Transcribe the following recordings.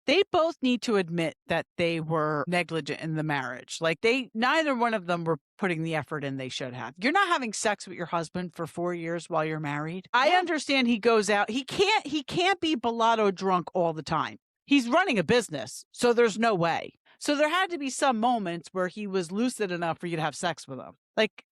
They both need to admit that they were negligent in the marriage. Like neither one of them were putting the effort in they should have. You're not having sex with your husband for 4 years while you're married. I Yeah. understand he goes out. He can't be balado drunk all the time. He's running a business, so there's no way. So there had to be some moments where he was lucid enough for you to have sex with him. Like,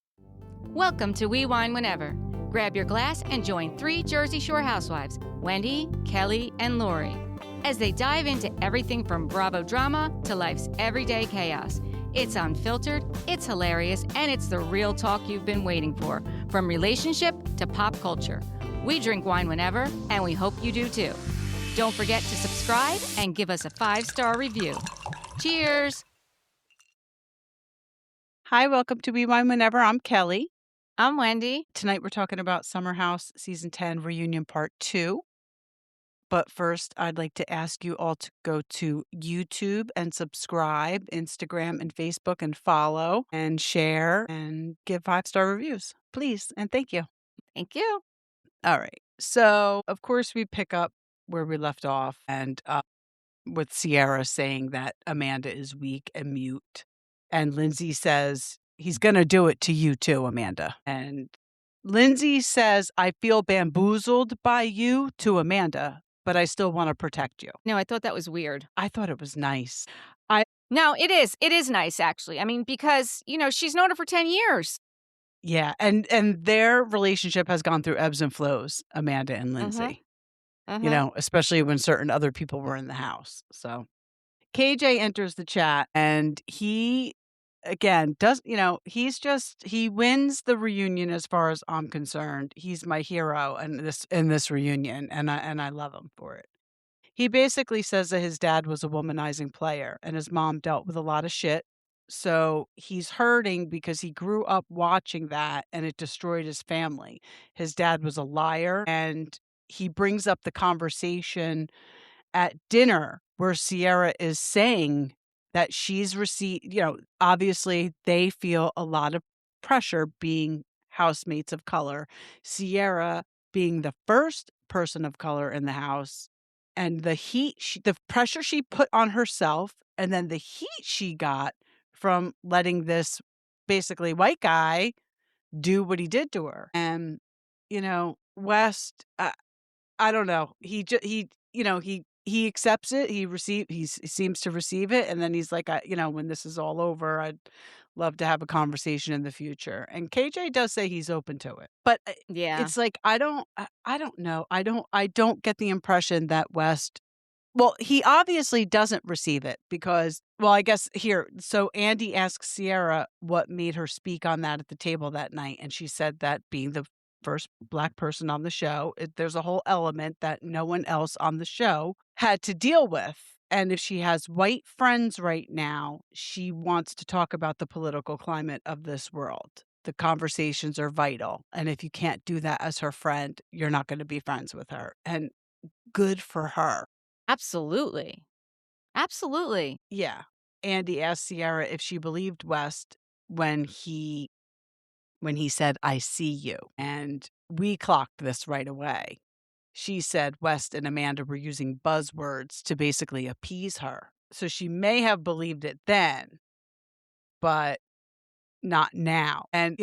Welcome to We Wine Whenever. Grab your glass and join 3 Jersey Shore housewives, Wendy, Kelly, and Lori, as they dive into everything from Bravo drama to life's everyday chaos. It's unfiltered, it's hilarious, and it's the real talk you've been waiting for, from relationship to pop culture. We drink wine whenever, and we hope you do too. Don't forget to subscribe and give us a 5-star review. Cheers! hi, welcome to Be Wine Whenever. I'm Kelly. I'm Wendy. Tonight we're talking about Summer House Season 10 Reunion Part 2. But first, I'd like to ask you all to go to YouTube and subscribe, Instagram and Facebook, and follow and share and give 5-star reviews, please. And thank you. Thank you. All right. So, of course, we pick up where we left off and with Ciara saying that Amanda is weak and mute. And Lindsay says, he's going to do it to you too, Amanda. And Lindsay says, I feel bamboozled by you to Amanda, but I still want to protect you. No, I thought that was weird. I thought it was nice. No, it is. It is nice, actually. I mean, because, she's known her for 10 years. Yeah. And their relationship has gone through ebbs and flows, Amanda and Lindsay, especially when certain other people were in the house. So KJ enters the chat and he, again, he wins the reunion as far as I'm concerned. He's my hero in this reunion, and I love him for it. He basically says that his dad was a womanizing player and his mom dealt with a lot of shit. So he's hurting because he grew up watching that and it destroyed his family. His dad was a liar, and he brings up the conversation at dinner where Ciara is saying that she's received, obviously they feel a lot of pressure being housemates of color. Ciara being the first person of color in the house, and the pressure she put on herself, and then the heat she got from letting this basically white guy do what he did to her. And, West, I don't know. He accepts it. He seems to receive it. And then he's like, when this is all over, I'd love to have a conversation in the future. And KJ does say he's open to it, but Yeah. it's like, I don't know. I don't get the impression that West, well, he obviously doesn't receive it because, well, I guess here. So Andy asks Ciara what made her speak on that at the table that night. And she said that being the first Black person on the show, there's a whole element that no one else on the show had to deal with. And if she has white friends right now, she wants to talk about the political climate of this world. The conversations are vital. And if you can't do that as her friend, you're not going to be friends with her. And good for her. Absolutely. Absolutely. Yeah. Andy asked Ciara if she believed West when he said, I see you. And we clocked this right away. She said West and Amanda were using buzzwords to basically appease her. So she may have believed it then, but not now. And,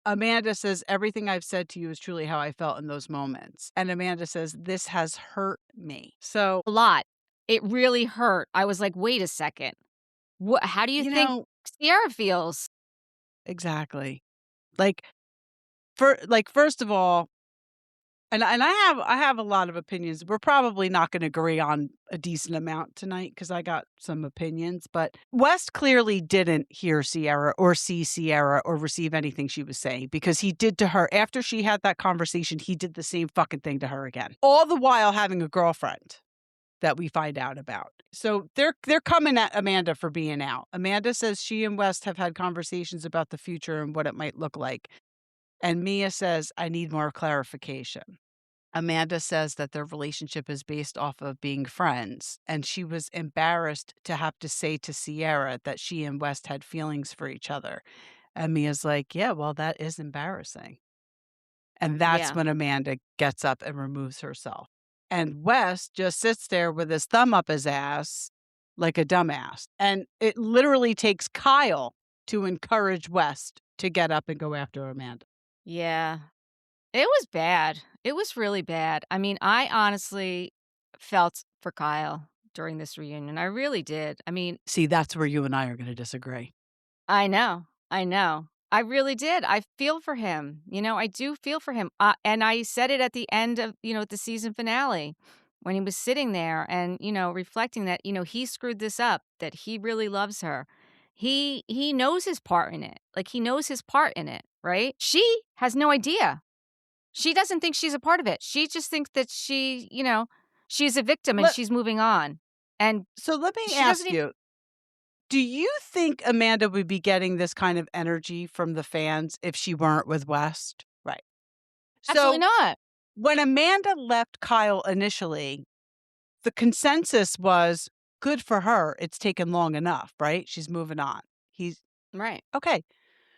Amanda says, everything I've said to you is truly how I felt in those moments. And Amanda says, this has hurt me. So A lot. It really hurt. I was like, wait a second. How do you think Ciara feels? exactly. First of all, and I have a lot of opinions. We're probably not going to agree on a decent amount tonight because I got some opinions. But West clearly didn't hear Ciara or see Ciara or receive anything she was saying, because he did to her after she had that conversation. He did the same fucking thing to her again, all the while having a girlfriend that we find out about. So they're coming at Amanda for being out. Amanda says she and West have had conversations about the future and what it might look like. And Mia says, I need more clarification. Amanda says that their relationship is based off of being friends, and she was embarrassed to have to say to Ciara that she and West had feelings for each other. And Mia's like, yeah, well, that is embarrassing. And that's when Amanda gets up and removes herself. And West just sits there with his thumb up his ass like a dumbass. And it literally takes Kyle to encourage West to get up and go after Amanda. Yeah. It was bad. It was really bad. I mean, I honestly felt for Kyle during this reunion. I really did. I mean, See, that's where you and I are going to disagree. I know. I know. I really did. I feel for him. I do feel for him. And I said it at the end of, the season finale when he was sitting there and, reflecting that, he screwed this up, that he really loves her. He knows his part in it. Like he knows his part in it, right? She has no idea. She doesn't think she's a part of it. She just thinks that she's a victim and Let, she's moving on. And so let me she doesn't ask even you, do you think Amanda would be getting this kind of energy from the fans if she weren't with West? Right. absolutely So not. when Amanda left Kyle initially, the consensus was good for her. It's taken long enough, right? She's moving on. He's Right. okay.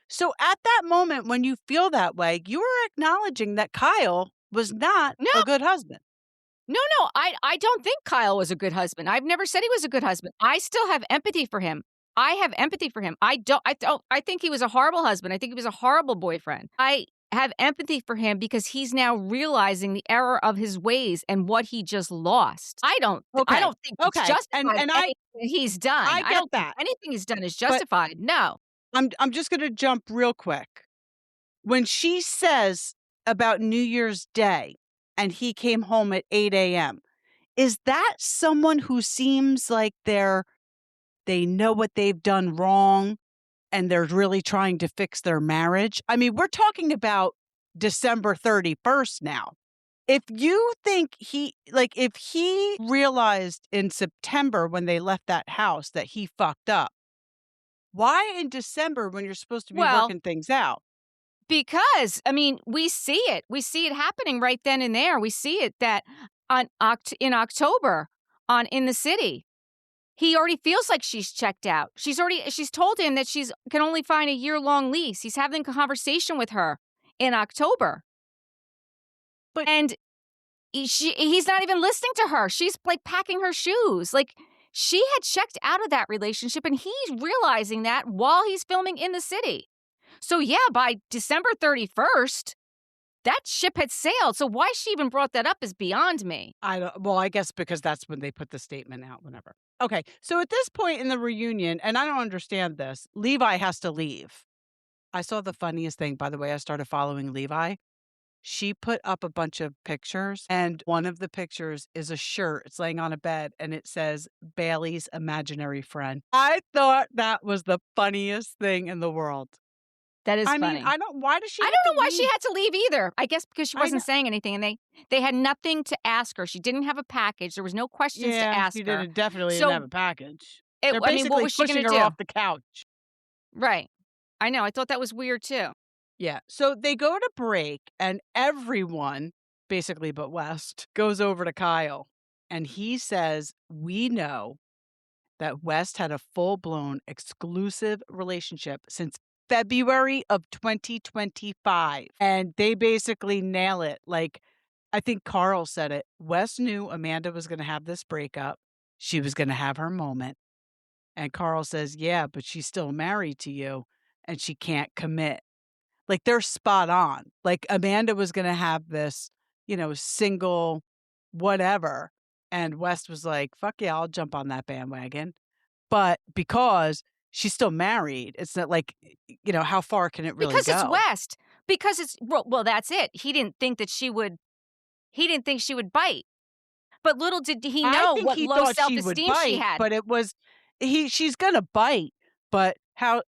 So at that moment, when you feel that way, you are acknowledging that Kyle was not No, a good husband. no. I don't think Kyle was a good husband. I've never said he was a good husband. I still have empathy for him. I have empathy for him. I think he was a horrible husband. I think he was a horrible boyfriend. I have empathy for him because he's now realizing the error of his ways and what he just lost. I Okay. don't think it's Okay. justified And anything that he's done. I I get don't think that. anything he's done is But justified. No. I'm just going to jump real quick. When she says about New Year's Day and he came home at 8 a.m., is that someone who seems like they know what they've done wrong and they're really trying to fix their marriage? I mean, we're talking about December 31st now. If you think if he realized in September when they left that house that he fucked up, why in December when you're supposed to be Well, working things out? because, I mean, we see it. We see it happening right then and there. We see it that in October in the city, he already feels like she's checked out. She's told him that she's can only find a year-long lease. He's having a conversation with her in October. But And he's not even listening to her. She's like packing her shoes. Like she had checked out of that relationship and he's realizing that while he's filming in the city. So yeah, by December 31st, that ship had sailed. So why she even brought that up is beyond me. I guess because that's when they put the statement out, whenever. Okay, so at this point in the reunion, and I don't understand this, Levi has to leave. I saw the funniest thing, by the way. I started following Levi. She put up a bunch of pictures, and one of the pictures is a shirt. It's laying on a bed, and it says Bailey's imaginary friend. I thought that was the funniest thing in the world. That is I mean, funny. why does she I have don't to know why she leave? had to leave either. I guess because she I know. wasn't saying anything and they had nothing to ask her. She didn't have a package. There was no questions to Yeah, ask she her. definitely didn't have So a package. They're I mean, what basically was she going pushing to her do? off the couch. Right. I know. I thought that was weird too. Yeah. So they go to break, and everyone, basically but West, goes over to Kyle. And he says, we know that West had a full blown exclusive relationship since February of 2025. And they basically nail it. Like, I think Carl said it. West knew Amanda was going to have this breakup, she was going to have her moment. And Carl says, yeah, but she's still married to you and she can't commit. Like, they're spot on. Like, Amanda was gonna have this, single whatever, and West was like, "Fuck yeah, I'll jump on that bandwagon." But because she's still married, it's not like, how far can it really Because it's go? West. Because it's well, that's it. He didn't think that she would. He didn't think she would bite. But little did he I know think what he low thought she would self-esteem she bite, had. but it was she's gonna bite, but how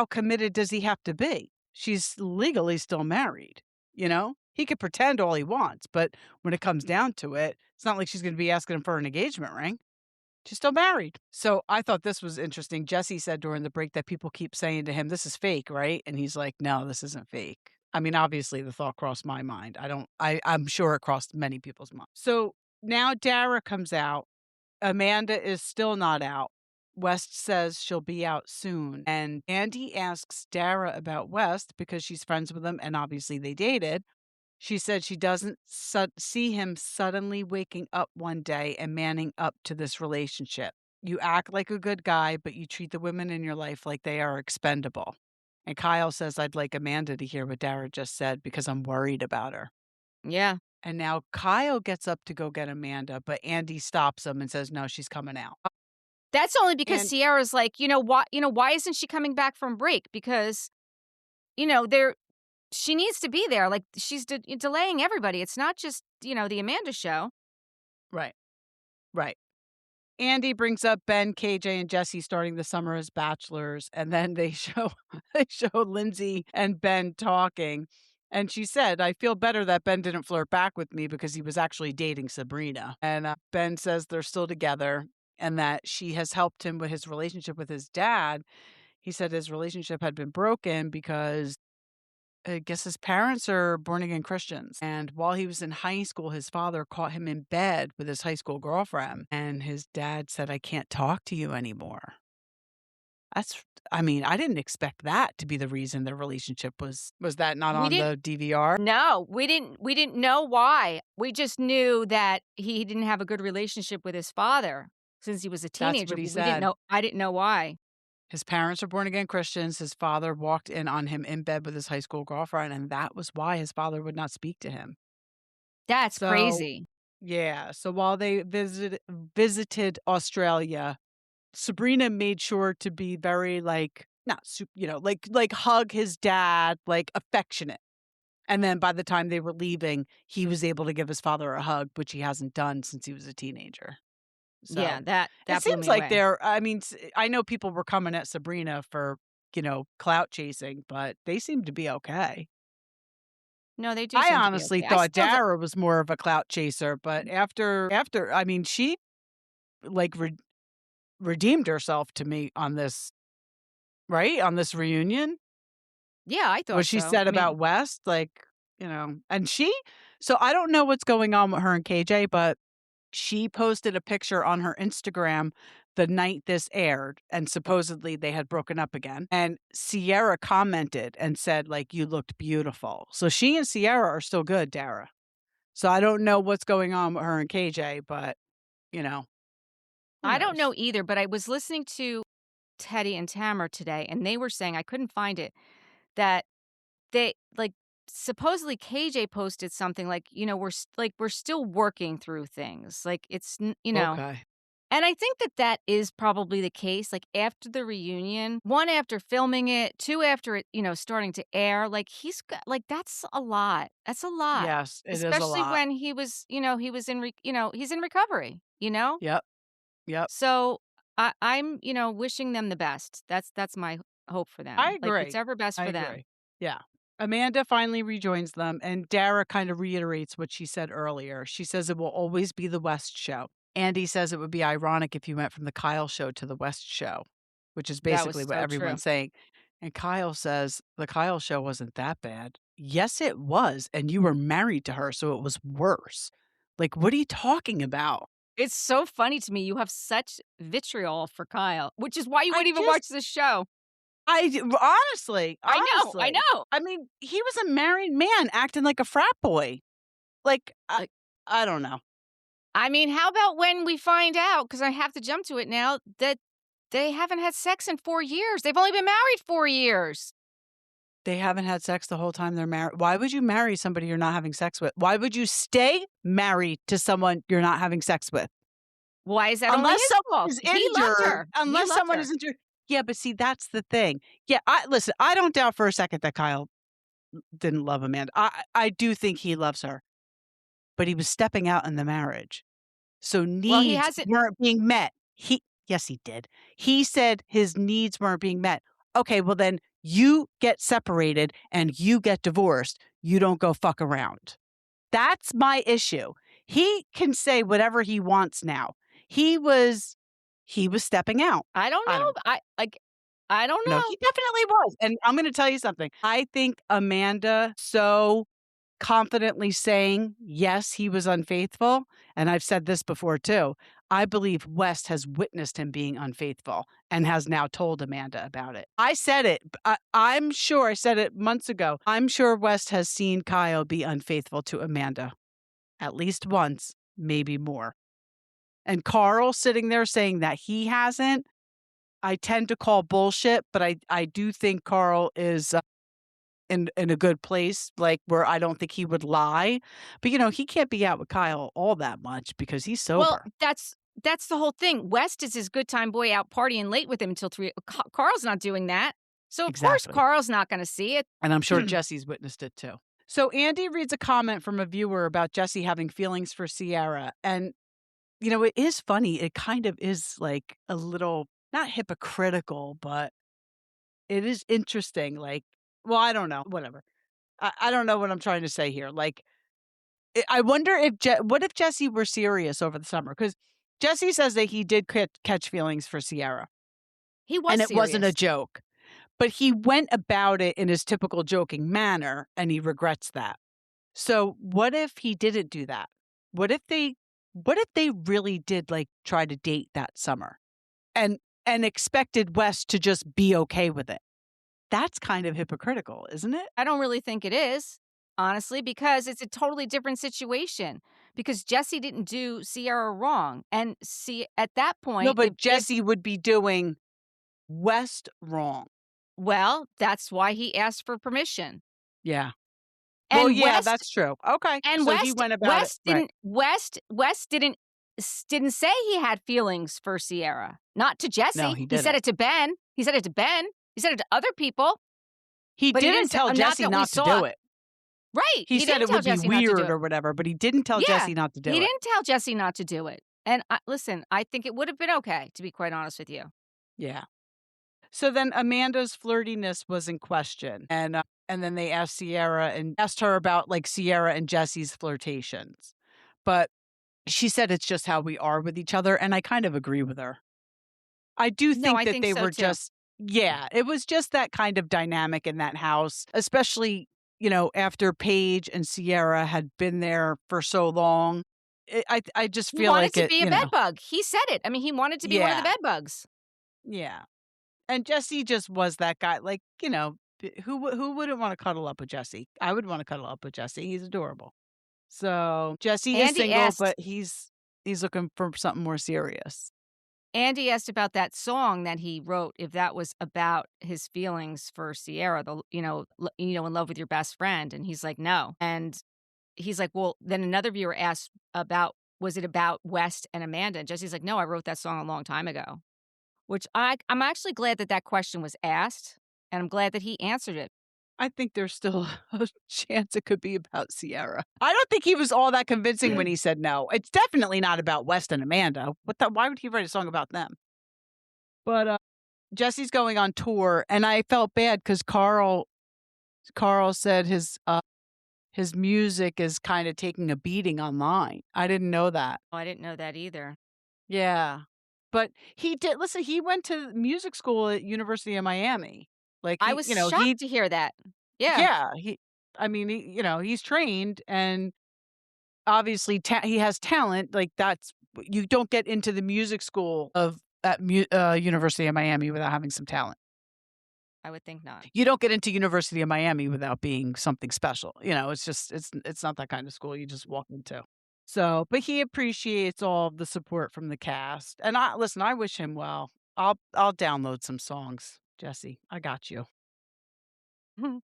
committed does he have to be? She's legally still married, you know? He could pretend all he wants, but when it comes down to it, it's not like she's gonna be asking him for an engagement ring. She's still married. So I thought this was interesting. Jesse said during the break that people keep saying to him, "This is fake, right?" And he's like, "No, this isn't fake." I mean, obviously the thought crossed my mind. I'm sure it crossed many people's minds. So now Dara comes out. Amanda is still not out. West says she'll be out soon. And Andy asks Dara about West because she's friends with him and obviously they dated. She said she doesn't see him suddenly waking up one day and manning up to this relationship. You act like a good guy, but you treat the women in your life like they are expendable. And Kyle says, I'd like Amanda to hear what Dara just said because I'm worried about her. Yeah. And now Kyle gets up to go get Amanda, but Andy stops him and says, no, she's coming out. That's only because And Ciara's like, why isn't she coming back from break? Because, there she needs to be there. Like, she's delaying everybody. It's not just, the Amanda show. right, right. Andy brings up Ben, KJ, and Jesse starting the summer as bachelors, and then they show they show Lindsay and Ben talking. And she said, I feel better that Ben didn't flirt back with me because he was actually dating Sabrina. And Ben says they're still together and that she has helped him with his relationship with his dad. He said his relationship had been broken because I guess his parents are born again Christians. And while he was in high school, his father caught him in bed with his high school girlfriend. And his dad said, I can't talk to you anymore. I mean, I didn't expect that to be the reason their relationship was that not We on didn't the DVR? No, we didn't know why. We just knew that he didn't have a good relationship with his father since he was a That's teenager, what he but we didn't said. know I didn't know why. His parents are born again Christians. His father walked in on him in bed with his high school girlfriend, and that was why his father would not speak to him. That's So, crazy. yeah. So while they visited Australia, Sabrina made sure to be very, like, not sup like, hug his dad, like, affectionate. And then by the time they were leaving, he was able to give his father a hug, which he hasn't done since he was a teenager. Yeah, So, it that blew seems me like away. I mean, I know people were coming at Sabrina for, clout chasing, but they seem to be okay. No, they do I seem to be honestly okay. I thought still d Dara was more of a clout chaser, but after I mean, she, like, redeemed herself to me on this, right? On this reunion? Yeah, I What thought she so. said I mean, about West, like, and so I don't know what's going on with her and KJ, but she posted a picture on her Instagram the night this aired, and supposedly they had broken up again, and Ciara commented and said, like, "You looked beautiful." So she and Ciara are still good, Dara. So I don't know what's going on with her and KJ, but, you know, who I don't know knows? either, but I was listening to Teddy and Tamara today, and they were saying, I couldn't find it, that they like, supposedly KJ posted something like, we're still working through things. Like, it's n Okay. and I think that that is probably the case, like, after the reunion, 1, after filming it, 2, after it, starting to air, like, he's got like, that's a lot. That's a lot, Yes, it is a especially lot. when he was in he's in recovery, you know? Yep, yep. So, I'm, wishing them the best. That's my hope for I them, like, agree. whatever best I for them. agree. Yeah. Amanda finally rejoins them, and Dara kind of reiterates what she said earlier. She says it will always be the West show. Andy says it would be ironic if you went from the Kyle show to the West show, which is That was basically what so true. everyone's saying. And Kyle says the Kyle show wasn't that bad. Yes, it was. And you were married to her, so it was worse. Like, what are you talking about? It's so funny to me, you have such vitriol for Kyle, which is why you I wouldn't even just watch this show. honestly, I honestly, know. I mean, he was a married man acting like a frat boy. Like, Like, I don't know. I mean, how about when we find out, because I have to jump to it now, that they haven't had sex in 4 years. They've only been married 4 years. They haven't had sex the whole time they're married. Why would you marry somebody you're not having sex with? Why would you stay married to someone you're not having sex with? Why is that only his fault? He loved her. He Unless loved someone her. is injured. Yeah, but see, that's the thing. Yeah, listen, I don't doubt for a second that Kyle didn't love Amanda. I do think he loves her, but he was stepping out in the marriage. So Well, he needs hasn't weren't being met. Yes, he did. He said his needs weren't being met. Okay, well then you get separated and you get divorced. You don't go fuck around. That's my issue. He can say whatever he wants now. He was stepping out. I don't I don't know. I don't know. know. He definitely was. And I'm going to tell you something. I think Amanda so confidently saying, yes, he was unfaithful. And I've said this before too. I believe West has witnessed him being unfaithful and has now told Amanda about it. I said it. I'm sure I said it months ago. I'm sure West has seen Kyle be unfaithful to Amanda at least once, maybe more. And Carl sitting there saying that he hasn't, I tend to call bullshit, but I do think Carl is in a good place, like, where I don't think he would lie. But, he can't be out with Kyle all that much because he's Well, sober. that's the whole thing. West is his good time boy out partying late with him until 3. Carl's not doing that. So, of course, Exactly. Carl's not gonna see it. And I'm sure Jesse's witnessed it too. So Andy reads a comment from a viewer about Jesse having feelings for Ciara. And, it is funny. It kind of is like a little, not hypocritical, but it is interesting. Like, well, I don't know. Whatever. I don't know what I'm trying to say here. Like, I wonder if what if Jesse were serious over the summer? Because Jesse says that he did catch feelings for Ciara, He was and it wasn't a serious. joke. But he went about it in his typical joking manner, and he regrets that. So what if he didn't do that? What if they really did, like, try to date that summer and expected West to just be okay with it? That's kind of hypocritical, isn't it? I don't really think it is, honestly, because it's a totally different situation. Because Jesse didn't do Ciara wrong, and see at that No, point, but if Jesse would be doing West wrong. well, that's why he asked for permission. Yeah. Well, And yeah, West that's true. Okay. and So he West went about it West right. didn't West didn't say he had feelings for Ciara. Not to No, Jesse. he He said didn't. it to Ben. He said it to Ben. He said it to other people, He but he didn't didn't say tell not Jesse that we not to saw. do it. Right. He He said didn't it tell would be Jesse not to do weird it. or whatever, but he didn't tell Yeah. Jesse not to He do it. didn't tell Jesse not to do it. And listen, I think it would have been okay, to be quite honest with you. Yeah. So then Amanda's flirtiness was in question, and then they asked her about, like, Ciara and Jesse's flirtations. But she said it's just how we are with each other, and I kind of agree with her. I do No, think I that think they so were too. just, yeah, it was just that kind of dynamic in that house, especially, after Paige and Ciara had been there for so long. I just He feel wanted like to it, be a bed bug. He said it. I mean, he wanted to be one of the yeah, bed bugs. yeah. And Jesse just was that guy, like, who wouldn't wanna cuddle up with Jesse? I would wanna cuddle up with Jesse, he's adorable. So, Jesse is Andy single, asked but he's looking for something more serious. Andy asked about that song that he wrote, if that was about his feelings for Ciara, in love with your best friend, and he's like, no. And he's like, well, then another viewer asked about, was it about West and Amanda? And Jesse's like, no, I wrote that song a long time ago. Which I'm actually glad that that question was asked, and I'm glad that he answered it. I think there's still a chance it could be about Ciara. I don't think he was all that convincing when he said no. It's definitely not about West and Amanda. Why would he write a song about them? But, Jesse's going on tour, and I felt bad because Carl said his music is kinda taking a beating online. I didn't know that. Oh, I didn't know that either. Yeah. But he went to music school at University of Miami. Like, I was shocked to hear that. Yeah, yeah, I mean, he's trained and obviously he has talent. Like, you don't get into the music school at University of Miami without having some talent. I would think not. You don't get into University of Miami without being something special. It's just it's not that kind of school you just walk into. So, but he appreciates all of the support from the cast. And I wish him well. I'll download some songs, Jesse. I got you.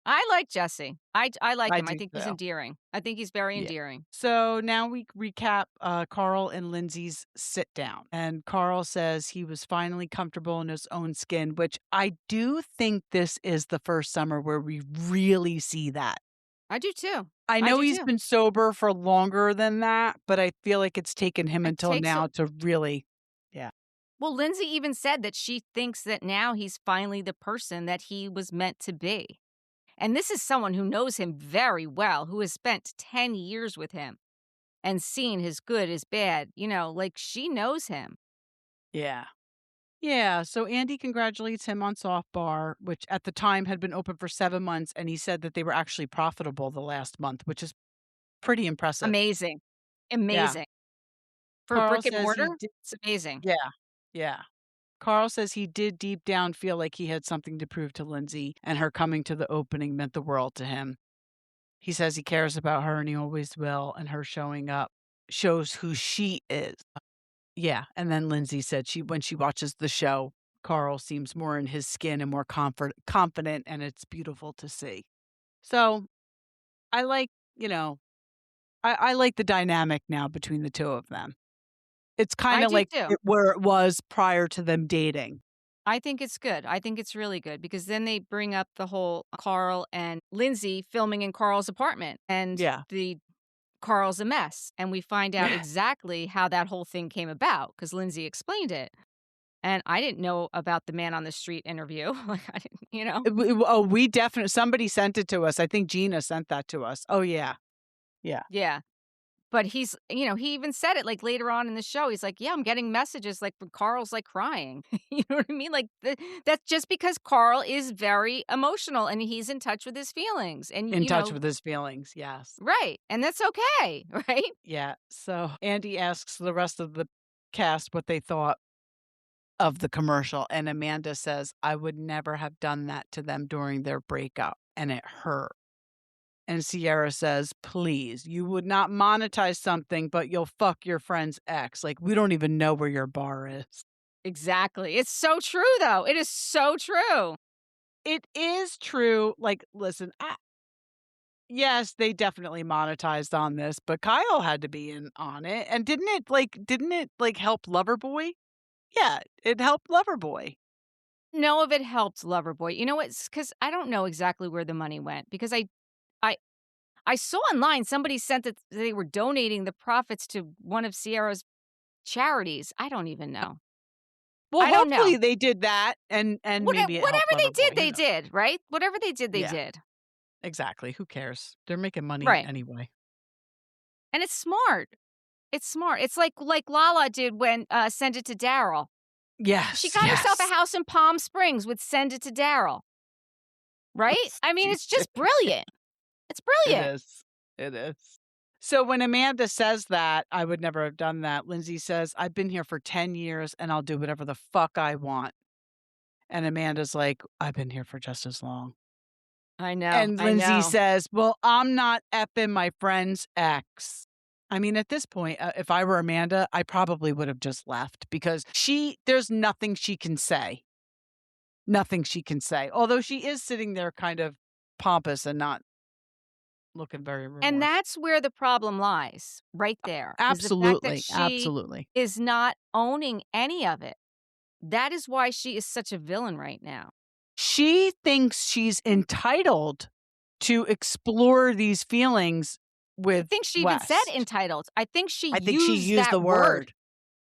I like Jesse. I like I him. I do think he's too. endearing. I think he's very Yeah. endearing. So now we recap Carl and Lindsay's sit down. And Carl says he was finally comfortable in his own skin, which I do think this is the first summer where we really see that. I do too. I I know do he's too. been sober for longer than that, but I feel like it's taken him It until takes a now to really, yeah. Well, Lindsay even said that she thinks that now he's finally the person that he was meant to be. And this is someone who knows him very well, who has spent 10 years with him and seen his good, his bad. Like she knows him. Yeah. Yeah, so Andy congratulates him on Soft Bar, which at the time had been open for 7 months, and he said that they were actually profitable the last month, which is pretty impressive. Amazing. Yeah. Amazing. For Carl brick and says he mortar, did. it's amazing. Yeah, yeah. Carl says he did deep down feel like he had something to prove to Lindsay, and her coming to the opening meant the world to him. He says he cares about her and he always will, and her showing up shows who she is. Yeah, and then Lindsay said when she watches the show, Carl seems more in his skin and more confident, and it's beautiful to see. So, I like, you know, I like the dynamic now between the 2 of them. It's I kinda do like too. it where it was prior to them dating. I think it's good. I think it's really good because then they bring up the whole Carl and Lindsay filming in Carl's apartment and Yeah. the Carl's a mess. And we find out Yeah. exactly how that whole thing came about because Lindsay explained it. And I didn't know about the man on the street interview. Like, I didn't, We definitely somebody sent it to us. I think Gina sent that to us. Oh, yeah. Yeah. Yeah. But he even said it like later on in the show. He's like, yeah, I'm getting messages like Carl's like crying. You know what I mean? Like, that's just because Carl is very emotional and he's in touch with his feelings. And, In touch with his feelings, yes. right. And that's okay. Right. Yeah, so Andy asks the rest of the cast what they thought of the commercial, and Amanda says, "I would never have done that to them during their breakup, and it hurt." And Ciara says, "Please, you would not monetize something, but you'll fuck your friend's ex. Like, we don't even know where your bar is." Exactly. It's so true, though. It is so true. It is true, like, listen, yes, they definitely monetized on this, but Kyle had to be in on it, and didn't it, help Loverboy? Yeah, it helped Loverboy. No, if it helped Loverboy. You know what? Because I don't know exactly where the money went because I, I saw online somebody sent that they were donating the profits to one of Sierra's charities. I don't even know. Well, I don't know. hopefully they did that and maybe it helped Whatever Loverboy, who they knows? did, right? Whatever they Yeah, did. exactly, who cares? They're making money Right. anyway. And it's smart. It's smart. It's like Lala did when Send It to Daryl. She Yes, got herself a yes. house in Palm Springs with Send It to Daryl, right? I mean, She it's did. just brilliant. It's It brilliant. is. It is. So when Amanda says that, "I would never have done that," Lindsay says, "I've been here for 10 years and I'll do whatever the fuck I want." And Amanda's like, "I've been here for just as long." I know. And I Lindsay know. says, "Well, I'm not effing my friend's ex." I mean, at this point, if I were Amanda, I probably would have just left because there's nothing she can say. Nothing she can say. Although she is sitting there kind of pompous and not looking very And remorsed. that's where the problem lies, right there, is the fact that Absolutely. she Absolutely. is not owning any of it. That is why she is such a villain right now. She thinks she's entitled to explore these feelings I with think she even said West. entitled. I think she I think she used used the that word. word.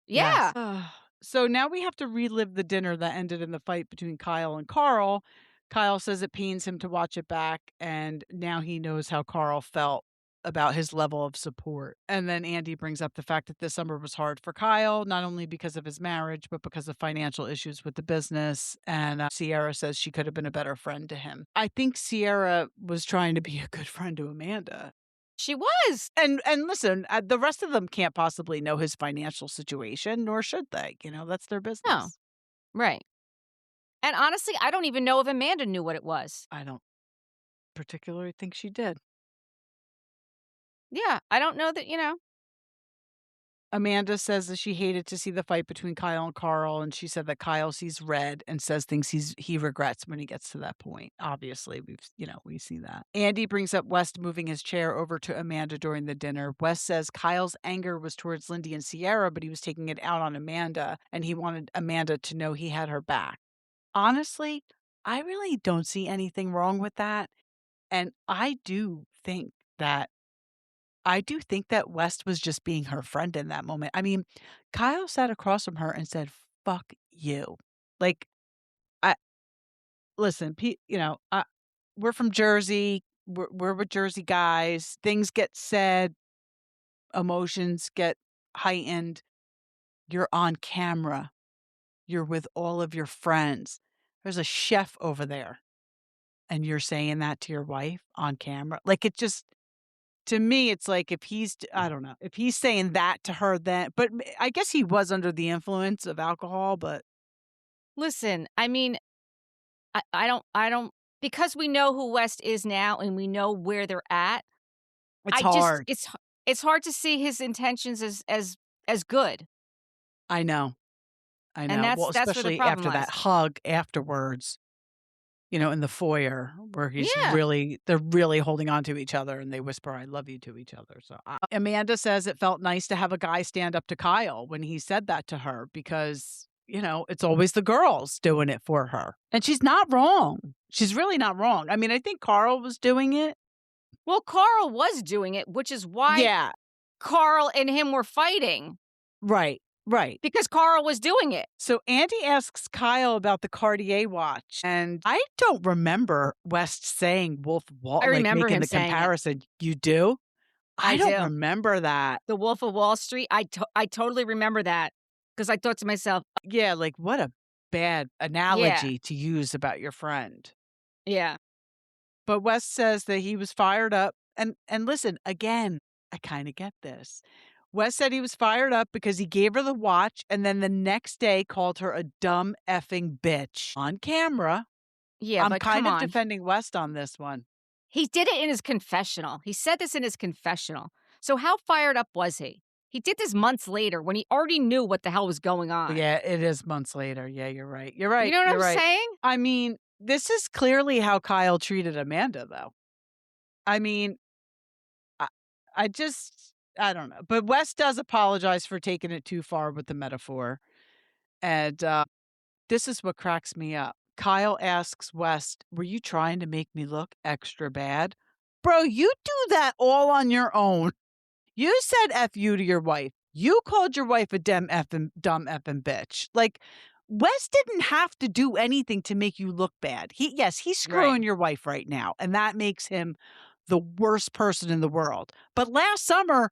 Yes. Yeah. So now we have to relive the dinner that ended in the fight between Kyle and Carl. Kyle says it pains him to watch it back, and now he knows how Carl felt about his level of support. And then Andy brings up the fact that this summer was hard for Kyle, not only because of his marriage, but because of financial issues with the business. And Ciara says she could have been a better friend to him. I think Ciara was trying to be a good friend to Amanda. She was. And listen, the rest of them can't possibly know his financial situation, nor should they. That's their No. business. Right. And honestly, I don't even know if Amanda knew what it was. I don't particularly think she did. Yeah. I don't know that. Amanda says that she hated to see the fight between Kyle and Carl, and she said that Kyle sees red and says things he regrets when he gets to that point. Obviously, we see that. Andy brings up West moving his chair over to Amanda during the dinner. West says Kyle's anger was towards Lindy and Ciara, but he was taking it out on Amanda, and he wanted Amanda to know he had her back. Honestly, I really don't see anything wrong with that, and I do think that West was just being her friend in that moment. I mean, Kyle sat across from her and said, "Fuck you." Like, I listen, we're from Jersey. We're with Jersey guys. Things get said, emotions get heightened. You're on camera. You're with all of your friends. There's a chef over there, and you're saying that to your wife on camera. Like, it just to me, it's like if I don't know, if he's saying that to her then but I guess he was under the influence of alcohol, but Listen, I mean, I don't because we know who West is now and we know where they're at. it's hard. It's hard to see his intentions as good, I know. I and know. Well, that's where the especially problem after that lies. hug afterwards, in the foyer where Yeah. they're really holding on to each other and they whisper, I love you to each other. So Amanda says it felt nice to have a guy stand up to Kyle when he said that to her because, it's always the girls doing it for her. And she's not wrong. She's really not wrong. I mean, I think Carl was doing it. Well, Carl was doing it, which is why Yeah. Carl and him were fighting Right. Right. because Carl was doing it. So Andy asks Kyle about the Cartier watch, and I don't remember West saying Wolf of Wall, I like remember making him the saying it. comparison. You do? I I don't do. remember that. The Wolf of Wall Street, I totally remember that because I thought to myself, Yeah, like what a bad yeah, analogy to use about your friend. yeah, But West says that he was fired up, and listen, again, I kind of get this. West said he was fired up because he gave her the watch and then the next day called her a dumb effing bitch on camera. yeah, I'm but kind come of on. defending West on this one. He did it in his confessional. He said this in his confessional. So how fired up was he? He did this months later when he already knew what the hell was going on. Yeah, it is months later. Yeah, you're right. You're You right. know what You're I'm right. saying? I mean, this is clearly how Kyle treated Amanda, though. I mean, I, I don't know. But Wes does apologize for taking it too far with the metaphor. And this is what cracks me up. Kyle asks West, were you trying to make me look extra bad? Bro, you do that all on your own. You said F you to your wife. You called your wife a dumb effing bitch. Like, Wes didn't have to do anything to make you look bad. He's Right. screwing your wife right now, and that makes him the worst person in the world. But last summer,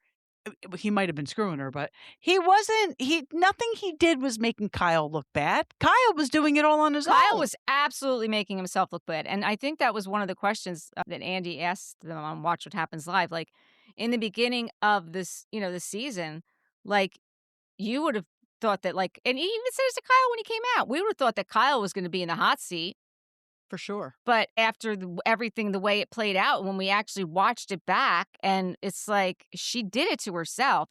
he might have been screwing her, but he wasn't. Nothing he did was making Kyle look bad. Kyle was doing it all on his Kyle own. was absolutely making himself look bad. And I think that was one of the questions that Andy asked them on Watch What Happens Live. Like in the beginning of this, the season, like you would have thought that, like, and he even said this to Kyle when he came out. We would have thought that Kyle was going to be in the hot seat. For sure. But after everything, the way it played out, when we actually watched it back, and it's like she did it to herself.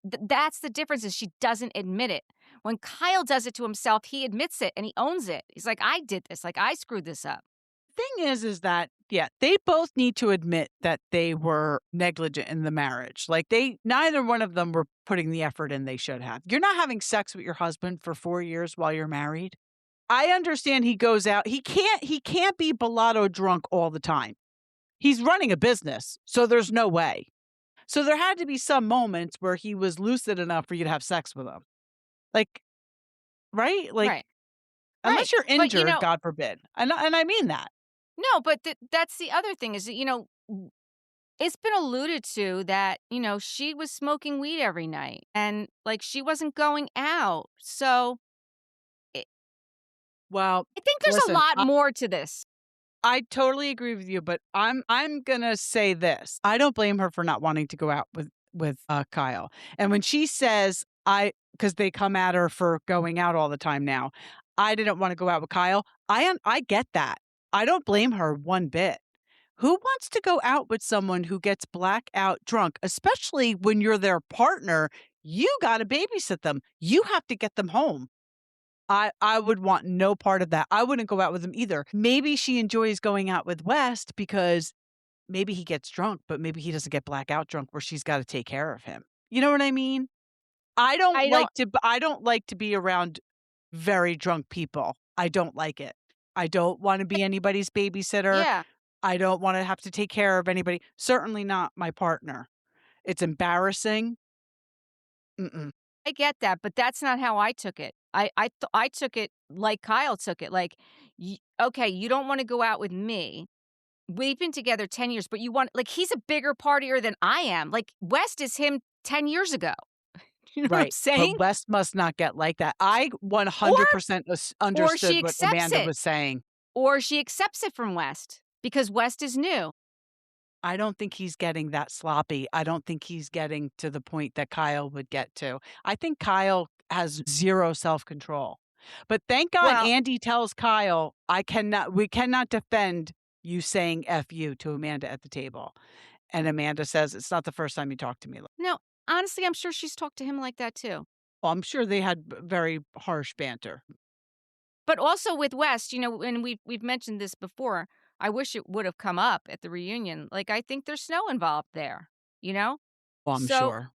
That's the difference is she doesn't admit it. When Kyle does it to himself, he admits it and he owns it. He's like, I did this. Like, I screwed this up. Thing is that, yeah, they both need to admit that they were negligent in the marriage. Like neither one of them were putting the effort in they should have. You're not having sex with your husband for 4 years while you're married. I understand he goes out. He can't be Bellotto drunk all the time. He's running a business, so there's no way. So there had to be some moments where he was lucid enough for you to have sex with him. Like, right? Like, Right. Right. unless you're But, injured, God forbid. And I mean that. no, but that's the other thing is that, it's been alluded to that, she was smoking weed every night and like she wasn't going out. So Well, I think there's a listen, lot more to this. I totally agree with you, but I'm gonna say this. I don't blame her for not wanting to go out with Kyle. And when she says because they come at her for going out all the time now, I didn't want to go out with Kyle. I get that. I don't blame her one bit. Who wants to go out with someone who gets blackout drunk, especially when you're their partner? You got to babysit them. You have to get them home. I would want no part of that. I wouldn't go out with him either. Maybe she enjoys going out with West because maybe he gets drunk, but maybe he doesn't get blackout drunk where she's got to take care of him. You know what I mean? I don't I don't like to be around very drunk people. I don't like it. I don't want to be anybody's babysitter. Yeah, I don't want to have to take care of anybody. Certainly not my partner. It's embarrassing. Mm-mm. I get that, but that's not how I took it. I took it like Kyle took it. Like, okay, you don't want to go out with me. We've been together 10 years, but you want like he's a bigger partier than I am. Like West is him 10 years ago. You know what I'm Right, saying? but West must not get like that. I Or 100% or she understood what accepts Amanda it. was saying. Or she accepts it from West because West is new. I don't think he's getting that sloppy. I don't think he's getting to the point that Kyle would get to. I think Kyle has 0 self-control. But thank God Well, Andy tells Kyle, we cannot defend you saying "F you" to Amanda at the table. And Amanda says, "It's not the first time you talked to me." no, honestly, I'm sure she's talked to him like that too. Well, I'm sure they had very harsh banter. But also with West, and we've mentioned this before. I wish it would have come up at the reunion. Like, I think there's snow involved there, you know? Well, I'm So sure.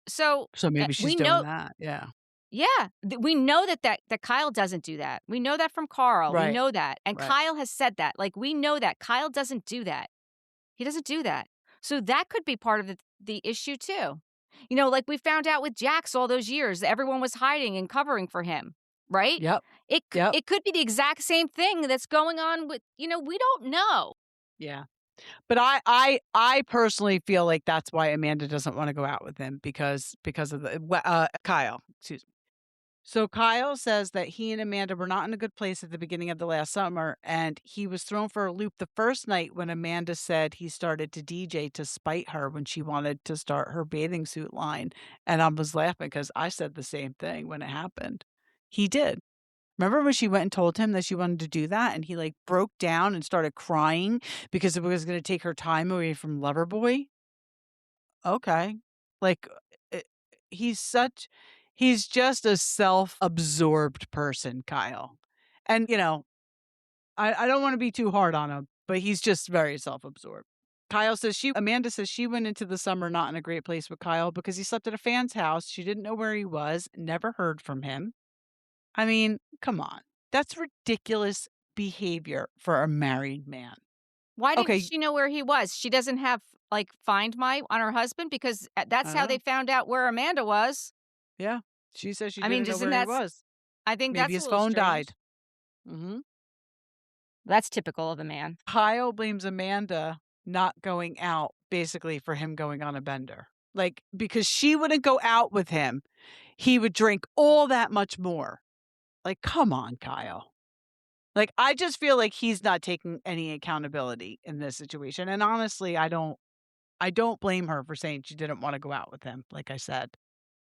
so So maybe we she's doing know, that. Yeah. yeah, we know that Kyle doesn't do that. We know that from Carl. We Right. know that. And Right. Kyle has said that. Like, we know that Kyle doesn't do that. He doesn't do that. So that could be part of the issue too. Like we found out with Jax all those years, everyone was hiding and covering for him, right? Yep. It Yep. it could be the exact same thing that's going on with, we don't know. Yeah. But I personally feel like that's why Amanda doesn't wanna go out with him because of Kyle, excuse me. So Kyle says that he and Amanda were not in a good place at the beginning of the last summer, and he was thrown for a loop the first night when Amanda said he started to DJ to spite her when she wanted to start her bathing suit line, and I was laughing because I said the same thing when it happened. He did. Remember when she went and told him that she wanted to do that, and he, like, broke down and started crying because it was gonna take her time away from Loverboy? Okay. Like, eh, he's such he's just a self-absorbed person, Kyle. And, I don't wanna be too hard on him, but he's just very self-absorbed. Amanda says she went into the summer not in a great place with Kyle because he slept at a fan's house, she didn't know where he was, never heard from him. I mean, come on. That's ridiculous behavior for a married man. Why didn't Okay, she know where he was? She doesn't have like Find My on her husband because I that's don't how they know. found out where Amanda was. Yeah. She says she I mean, didn't know doesn't where he that's was. I think Maybe that's a his little phone strange. died. Mhm. That's typical of a man. Kyle blames Amanda not going out basically for him going on a bender. Like, because she wouldn't go out with him, he would drink all that much more. Like, come on, Kyle. Like, I just feel like he's not taking any accountability in this situation. And honestly, I don't blame her for saying she didn't wanna go out with him, like I said.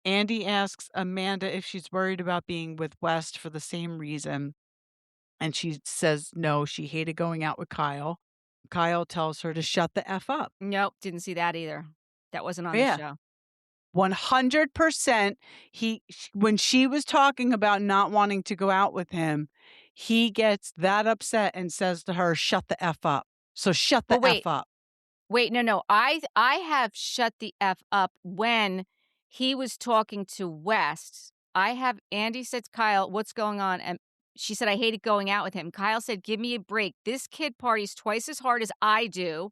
Andy asks Amanda if she's worried about being with West for the same reason, and she says no, she hated going out with Kyle. Kyle tells her to shut the F up. Nope, didn't see that either. That wasn't on the Yeah, show. 100%. When she was talking about not wanting to go out with him, he gets that upset and says to her, "Shut the F up." So shut Well, the F wait. up. Wait, no. I have shut the F up when he was talking to West. I have Andy said to Kyle, "What's going on?" And she said, "I hated going out with him." Kyle said, "Give me a break. This kid parties twice as hard as I do.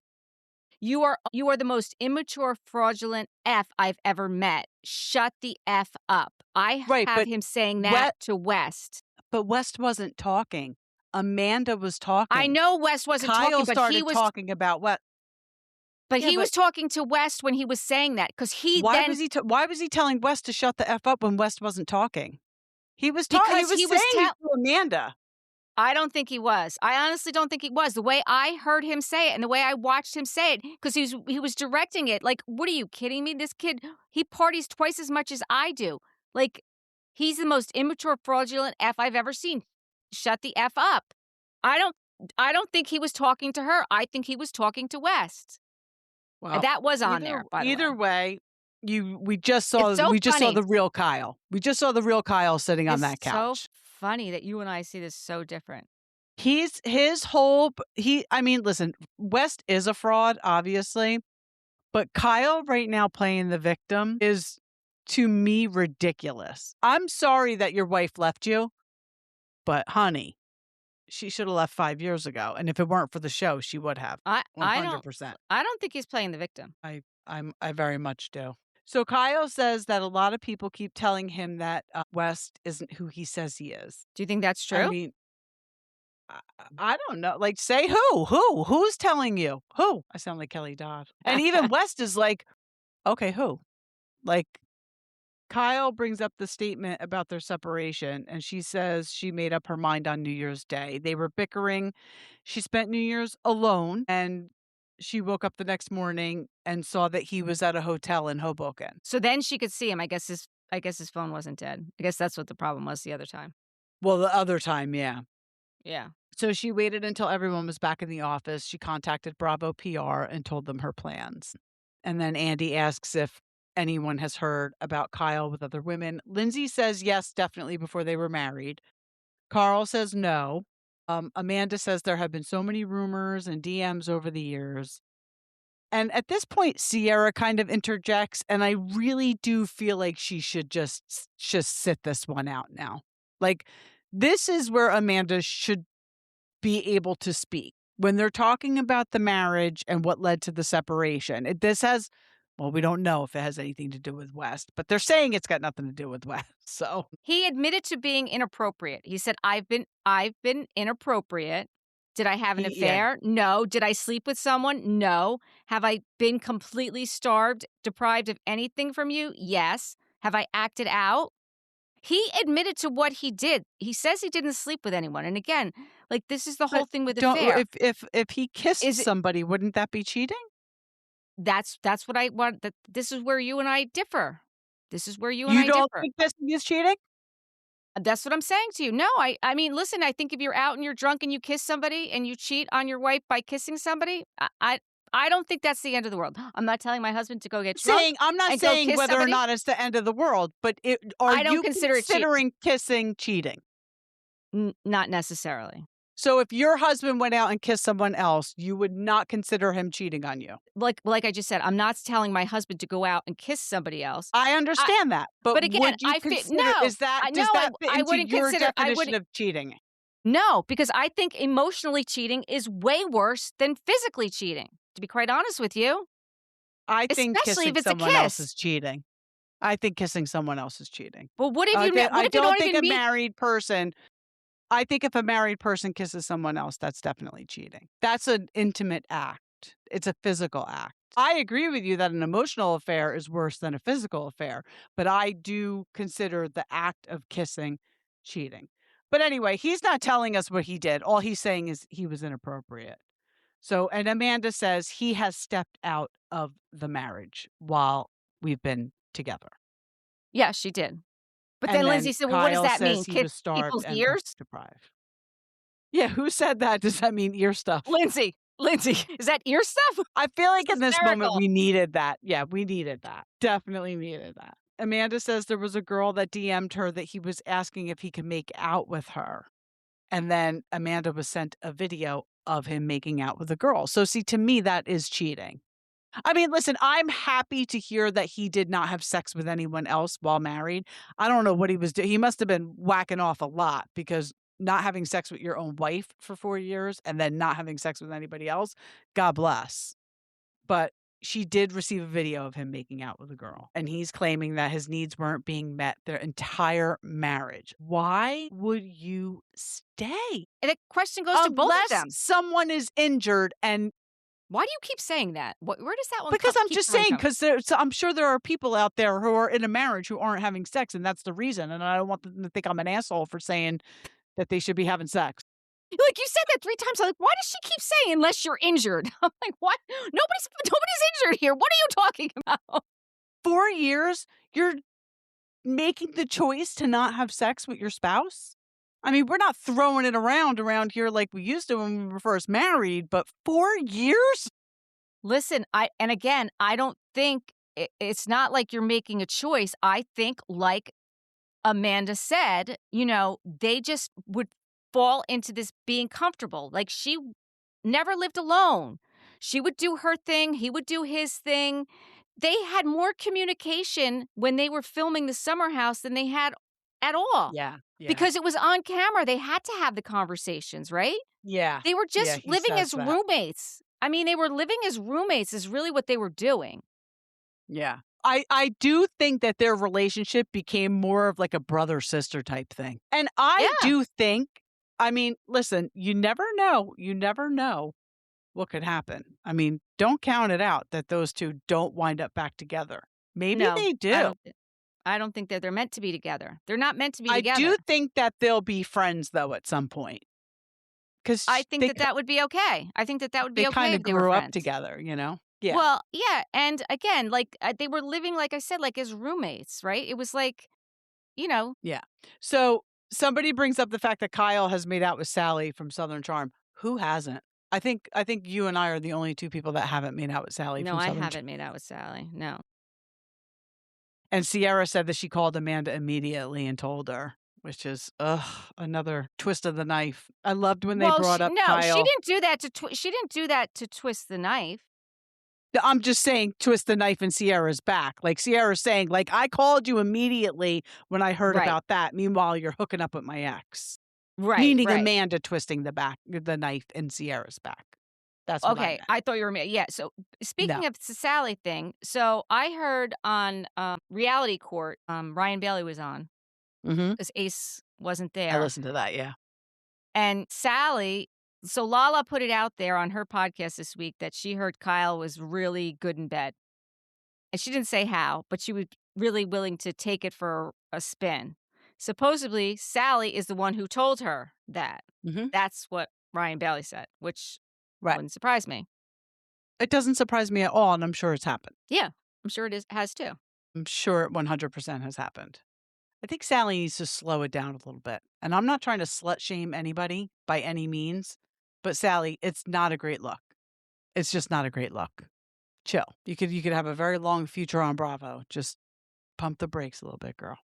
You are the most immature, fraudulent F I've ever met. Shut the F up." I Right, have him saying that to West. but West wasn't talking. Amanda was I talking. know West wasn't talking, Kyle started talking about what but Yeah, he was but talking to West when he was saying that because he then why was he telling West to shut the F up when West wasn't talking? He because was he was saying it to Amanda. I don't think he was. I honestly don't think he was. The way I heard him say it and the way I watched him say it, because he was directing it. Like, what are you kidding me? This kid, he parties twice as much as I do. Like, he's the most immature, fraudulent F I've ever seen. Shut the F up. I don't I don't think he was talking to her. I think he was talking to West. And Well, that was on there, by the way. either way, we just It's saw so funny. the real Kyle. We just saw the real Kyle sitting on It's that so couch. funny that you and I see this so different. He's his whole he I mean, listen, West is a fraud, obviously, but Kyle right now playing the victim is, to me, ridiculous. I'm sorry that your wife left you, but honey, she should have left 5 years ago, and if it weren't for the show, she would have. I I don't 100%. I don't think he's playing the victim. I very much do. So Kyle says that a lot of people keep telling him that, West isn't who he says he is. Do you think that's I true? mean, I I don't know, like, say who? Who? Who's telling you? Who? I sound like Kelly Dodd. And even West is like, "Okay, who?" Like, Kyle brings up the statement about their separation, and she says she made up her mind on New Year's Day. They were bickering. She spent New Year's alone, and she woke up the next morning and saw that he was at a hotel in Hoboken. So then she could see him. I guess his phone wasn't dead. I guess that's what the problem was the other time. Well, the other time, yeah. Yeah. So she waited until everyone was back in the office. She contacted Bravo PR and told them her plans. And then Andy asks if anyone has heard about Kyle with other women. Lindsay says yes, definitely before they were married. Carl says no. Amanda says there have been so many rumors and DMs over the years. And at this point, Ciara kind of interjects, and I really do feel like she should just sit this one out now. Like, this is where Amanda should be able to speak. When they're talking about the marriage and what led to the separation, this has, well, we don't know if it has anything to do with West, but they're saying it's got nothing to do with West. So He admitted to being inappropriate. He said, I've been inappropriate. Did I have an yeah. affair? No. Did I sleep with someone? No. Have I been completely starved, deprived of anything from you? Yes. Have I acted out? He admitted to what he did. He says he didn't sleep with anyone. And again, like, this is the whole But thing with don't affair. if he kissed Is it somebody, wouldn't that be cheating? that's what I want. This is where you and I differ. This is where you and You I don't differ. think kissing is cheating? That's what I'm saying to you. No, I mean, listen, I think if you're out and you're drunk and you kiss somebody and you cheat on your wife by kissing somebody, I don't think that's the end of the world. I'm not telling my husband to go get drunk I'm not and go saying kiss whether or somebody. not it's the end of the world, but are I don't you consider it cheating. considering kissing cheating? Not necessarily. So if your husband went out and kissed someone else, you would not consider him cheating on you? Like I just said, I'm not telling my husband to go out and kiss somebody else. I understand that, but But again, would you consider no, is that no, does that fit I into wouldn't your consider. I definition wouldn't. of cheating? No, because I think emotionally cheating is way worse than physically cheating. To be quite honest with you, I think especially if kissing it's a someone else kiss. is cheating. I think kissing someone else is cheating. Well, what if you I don't don't think even a meet? married person I think if a married person kisses someone else, that's definitely cheating. That's an intimate act. It's a physical act. I agree with you that an emotional affair is worse than a physical affair, but I do consider the act of kissing cheating. But anyway, he's not telling us what he did. All he's saying is he was inappropriate. So, and Amanda says he has stepped out of the marriage while we've been together. Yeah, she did. But And then Lindsay then said, "Well, what does Kyle that says mean? he Kiss was starved people's and ears?" deprived. Yeah, who said that? Does that mean ear stuff? Lindsay, is that ear stuff? I feel like in this moment Hysterical. we needed that. Yeah, we needed that. Definitely needed that. Amanda says there was a girl that DM'd her that he was asking if he could make out with her. And then Amanda was sent a video of him making out with a girl. So see, to me, that is cheating. I mean, listen, I'm happy to hear that he did not have sex with anyone else while married. I don't know what he was doing. He must have been whacking off a lot because not having sex with your own wife for 4 years and then not having sex with anybody else, God bless. But she did receive a video of him making out with a girl, and he's claiming that his needs weren't being met their entire marriage. Why would you stay? And the question goes to both of Unless them. someone is injured and Why do you keep saying that? Where does that one because I'm keep just coming saying, from? because I'm sure there are people out there who are in a marriage who aren't having sex, and that's the reason, and I don't want them to think I'm an asshole for saying that they should be having sex. Like, you said that 3 times. I'm like, why does she keep saying unless you're injured? I'm like, what? Nobody's injured here. What are you talking about? 4 years, you're making the choice to not have sex with your spouse? I mean, we're not throwing it around here like we used to when we were first married, but 4 years? Listen, I don't think it's not like you're making a choice. I think, like Amanda said, they just would fall into this being comfortable. Like, she never lived alone. She would do her thing, he would do his thing. They had more communication when they were filming the summer house than they had at all. Yeah. Because it was on camera. They had to have the conversations, right? Yeah. They were Yeah, just he living says as that. roommates. I mean, they were living as roommates is really what they were doing. Yeah. I do think that their relationship became more of like a brother-sister type thing. And I Yeah. do think, I mean, listen, you never know. You never know what could happen. I mean, don't count it out that those two don't wind up back together. Maybe No, they do. I don't think that they're meant to be together. They're not meant to be I together. do think that they'll be friends though at some point. I because think that that would be okay. I think that that would they be okay kinda if they were grew up friends. together, you know? Yeah, Well, yeah, and again, like, they were living, like I said, like, as roommates, right? It was like, you know yeah. So, somebody brings up the fact that Kyle has made out with Sally from Southern Charm. Who hasn't? I think you and I are the only 2 people that haven't made out with Sally No, from I Southern Charm. haven't made out with Sally, no. And Ciara said that she called Amanda immediately and told her, which is, ugh, another twist of the knife. I loved when they Well, brought she up no, she Kyle. didn't do that to she didn't do that to twist the knife. I'm just saying twist the knife in Ciara's back. Like, Ciara's saying, like, "I called you immediately when I heard Right. about that. Meanwhile, you're hooking up with my ex." Right, Meaning right. Amanda twisting the knife in Ciara's back. That's what I Okay, meant. I thought you were yeah, so, No. speaking of the Sally thing, so I heard on, Reality Court, Ryan Bailey was on Mhm. because Ace wasn't I there, listened to that, yeah. and Sally so Lala put it out there on her podcast this week that she heard Kyle was really good in bed, and she didn't say how, but she was really willing to take it for a spin. Supposedly, Sally is the one who told her that. Mhm. That's what Ryan Bailey said, which Right. wouldn't surprise me. It doesn't surprise me at all, and I'm sure it's happened. Yeah, I'm sure it has too. I'm sure it 100% has happened. I think Sally needs to slow it down a little bit. And I'm not trying to slut shame anybody by any means, but Sally, it's not a great look. It's just not a great look. Chill. You could have a very long future on Bravo. Just pump the brakes a little bit, girl.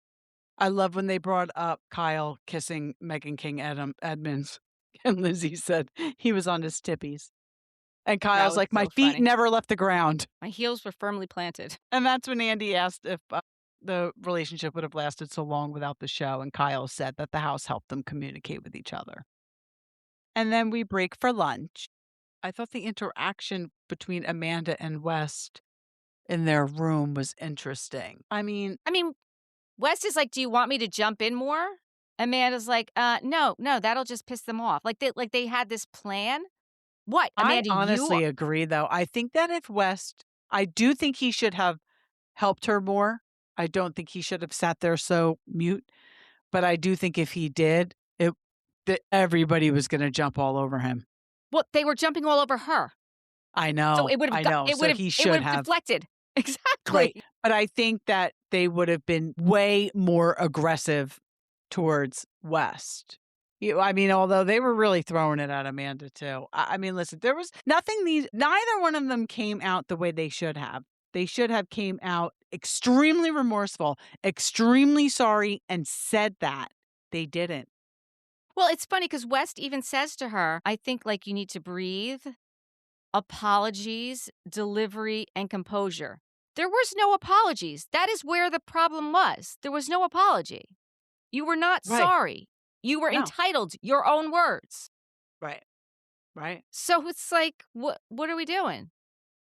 I love when they brought up Kyle kissing Megan King Edmonds, and Lizzie said he was on his tippies. And That Kyle's was like, "My so feet funny. never left the ground." My heels were firmly planted. And that's when Andy asked if the relationship would have lasted so long without the show, and Kyle said that the house helped them communicate with each other. And then we break for lunch. I thought the interaction between Amanda and West in their room was interesting. I mean, I mean, Wes is like, "Do you want me to jump in more?" Amanda's like, no, no, that'll just piss them off." Like they had this plan. What, I Amanda, you honestly agree, though. I think that if West, I do think he should have helped her more. I don't think he should have sat there so mute, but I do think if he did, that everybody was gonna jump all over him. well, they were jumping all over her. I So know, it would've I got know, so he it should would've have. deflected. Right, Exactly. but I think that they would have been way more aggressive towards West. I mean, although they were really throwing it at Amanda too. I mean, listen, there was nothing these neither one of them came out the way they should have. They should have came out extremely remorseful, extremely sorry, and said that. They didn't. Well, it's funny because West even says to her, "I think, like, you need to breathe, apologies, delivery, and composure." There was no apologies. That is where the problem was. There was no apology. You were not Right. sorry. You were No. entitled your own words. Right. Right. So it's like, what are we doing?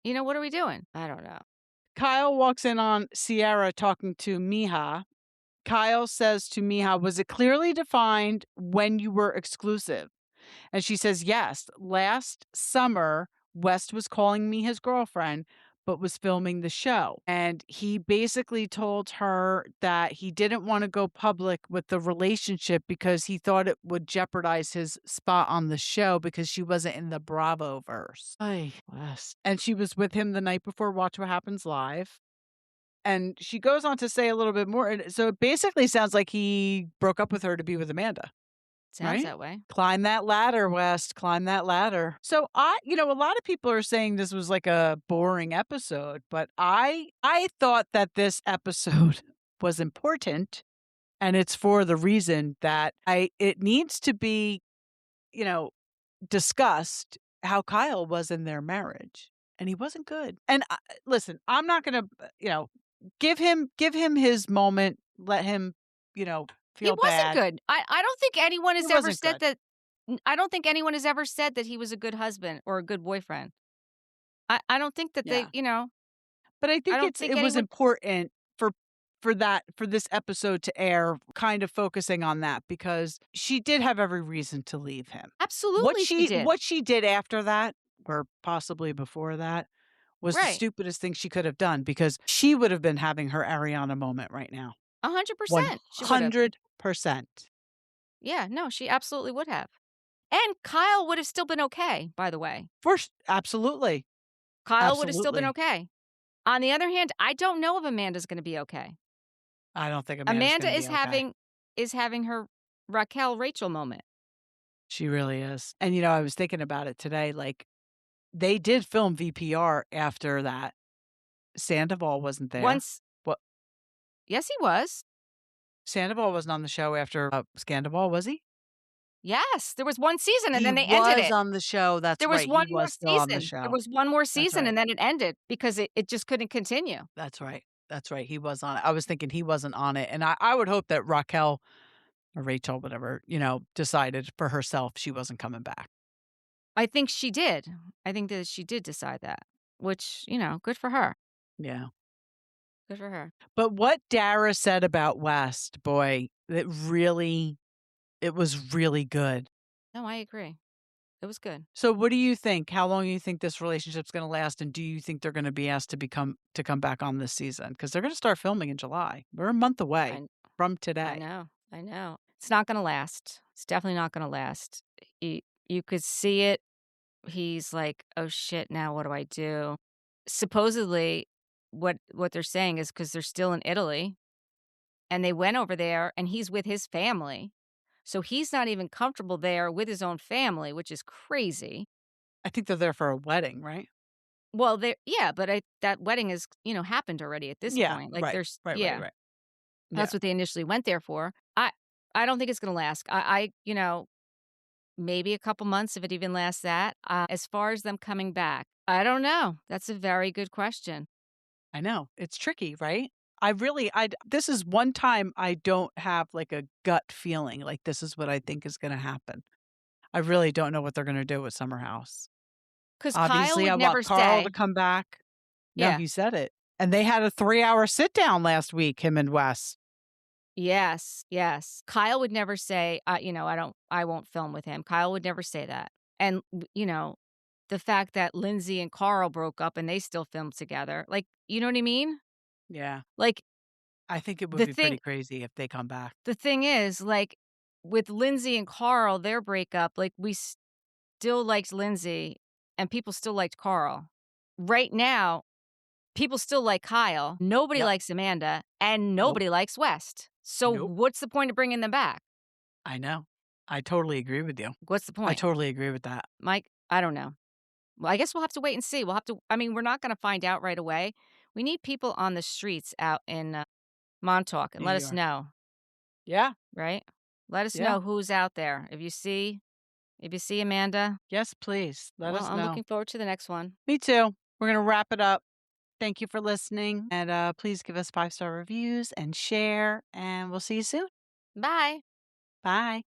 What are we doing? I don't know. Kyle walks in on Ciara talking to Miha. Kyle says to Miha, "Was it clearly defined when you were exclusive?" And she says, "Yes. Last summer, West was calling me his girlfriend, but was filming the show." And he basically told her that he didn't want to go public with the relationship because he thought it would jeopardize his spot on the show because she wasn't in the Bravo verse. Ay, West. And she was with him the night before Watch What Happens Live. And she goes on to say a little bit more. And so it basically sounds like he broke up with her to be with Amanda. Sounds Right? that way. Climb that ladder, West, climb that ladder. So a lot of people are saying this was like a boring episode, but I thought that this episode was important, and it's for the reason that it needs to be, you know, discussed how Kyle was in their marriage, and he wasn't good. And listen, I'm not going to, give him his moment, let him, He feel wasn't bad. good. I don't think anyone He has ever wasn't said good. that. I don't think anyone has ever said that he was a good husband or a good boyfriend. I don't think that Yeah. they. But I I think don't think it was anyone. important for this episode to air, kind of focusing on that because she did have every reason to leave him. Absolutely, she did. What she did after that, or possibly before that, was the Right. stupidest thing she could have done because she would have been having her Ariana moment right now. 100%. She would have. 100%. Yeah. No, she absolutely would have. And Kyle would have still been okay, by the way. Absolutely. Kyle would have still been Absolutely. okay. On the other hand, I don't know if Amanda's gonna be okay. I don't think Amanda's Amanda gonna be okay. is having her Raquel Rachel moment. She really is. And, I was thinking about it today, like, they did film VPR after that. Sandoval wasn't there. Once What Yes, he was. Sandoval wasn't on the show after, Scandoval, was he? Yes, there was 1 season and He then they ended was it. on the show, that's There was right, 1 he more was still on the season. There show. was 1 more That's season right. and then it ended because it just couldn't continue. That's right. That's right, he was on it. I was thinking he wasn't on it, and I would hope that Raquel or Rachel, whatever, decided for herself she wasn't coming back. I think she did. I think that she did decide that, which, good for her. Yeah. Good for her. But what Dara said about West, boy, it was really good. No, I agree. It was good. So what do you think? How long do you think this relationship's gonna last, and do you think they're gonna be asked to come back on this season? Because 'Cause they're gonna start filming in July. We're a month away I from I today. know. I know. It's not gonna last. It's definitely not gonna last. You could see it. He's like, "Oh shit, now what do I do?" Supposedly, what they're saying is because 'cause they're still in Italy, and they went over there, and he's with his family, so he's not even comfortable there with his own family, which is crazy. I think they're there for a wedding, right? Well, there yeah, but that wedding is, happened already at this Yeah, point, like, right. there's Right, right, yeah, right. Yeah, that's what they initially went there for. I don't think it's gonna last. Maybe a couple months if it even lasts that. As far as them coming back, I don't know. That's a very good question. I know. It's tricky, right? This is one time I don't have, like, a gut feeling, like, this is what I think is gonna happen. I really don't know what they're gonna do with Summer House. Because Kyle Obviously, would I want never Carl to say. come back. No, Yeah. he said it. And they had a 3-hour sit down last week, him and Wes. Yes, yes. Kyle would never say, I won't film with him. Kyle would never say that. And, the fact that Lindsay and Carl broke up and they still filmed together, like, you know what I mean? Yeah. Like, I think it would the be pretty thing crazy if they come back. the thing is, like, with Lindsay and Carl, their breakup, like, we still liked Lindsay and people still liked Carl. Right now, people still like Kyle, nobody Yep. likes Amanda, and Nope. nobody likes West. So Nope. what's the point of bringing them back? I know. I totally agree with you. What's the I point? totally agree with that. Mike, I don't know. Well, I guess we'll have to wait and see. We're not gonna find out right away. We need people on the streets out in, Montauk and New let us York. know, Yeah. right? Let us Yeah. know who's out there. If you see Amanda, Yes, please. Let well, us I'm know. looking forward to the next one. Me too. We're gonna wrap it up. Thank you for listening, and, please give us 5-star reviews and share, and we'll see you soon. Bye. Bye.